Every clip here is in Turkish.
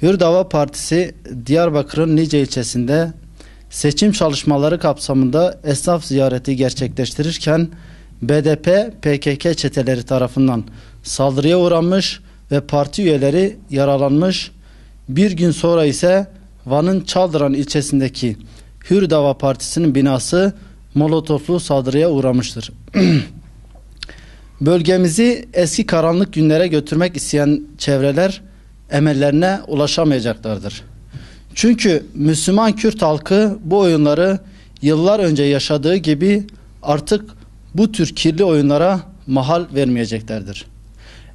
Hür Partisi Diyarbakır'ın Nice ilçesinde seçim çalışmaları kapsamında esnaf ziyareti gerçekleştirirken BDP-PKK çeteleri tarafından saldırıya uğranmış ve parti üyeleri yaralanmış. Bir gün sonra ise Van'ın Çaldıran ilçesindeki Hür Partisi'nin binası molotoflu saldırıya uğramıştır. Bölgemizi eski karanlık günlere götürmek isteyen çevreler emellerine ulaşamayacaklardır. Çünkü Müslüman Kürt halkı bu oyunları yıllar önce yaşadığı gibi artık bu tür kirli oyunlara mahal vermeyeceklerdir.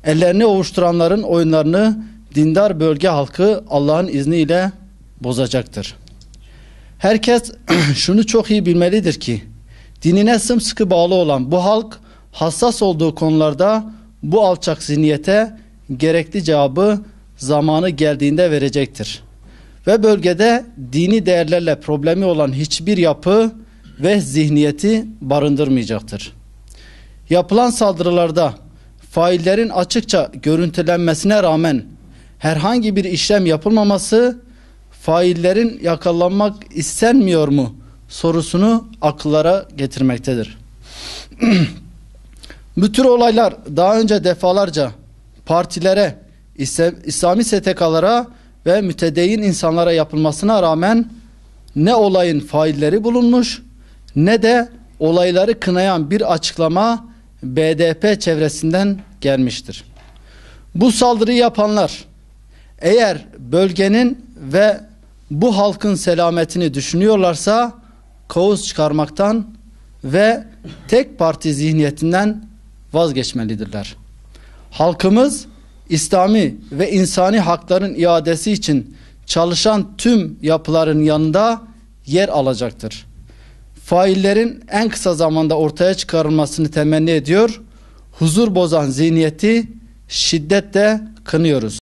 Ellerini ovuşturanların oyunlarını dindar bölge halkı Allah'ın izniyle bozacaktır. Herkes şunu çok iyi bilmelidir ki dinine sımsıkı bağlı olan bu halk hassas olduğu konularda bu alçak zihniyete gerekli cevabı zamanı geldiğinde verecektir. Ve bölgede dini değerlerle problemi olan hiçbir yapı ve zihniyeti barındırmayacaktır. Yapılan saldırılarda faillerin açıkça görüntülenmesine rağmen herhangi bir işlem yapılmaması, faillerin yakalanmak istenmiyor mu sorusunu akıllara getirmektedir. Bu tür olaylar daha önce defalarca partilere, İslami STK'lara ve mütedeyyin insanlara yapılmasına rağmen ne olayın failleri bulunmuş ne de olayları kınayan bir açıklama BDP çevresinden gelmiştir. Bu saldırıyı yapanlar eğer bölgenin ve bu halkın selametini düşünüyorlarsa kaos çıkarmaktan ve tek parti zihniyetinden vazgeçmelidirler. Halkımız İslami ve insani hakların iadesi için çalışan tüm yapıların yanında yer alacaktır. Faillerin en kısa zamanda ortaya çıkarılmasını temenni ediyor, huzur bozan zihniyeti şiddetle kınıyoruz.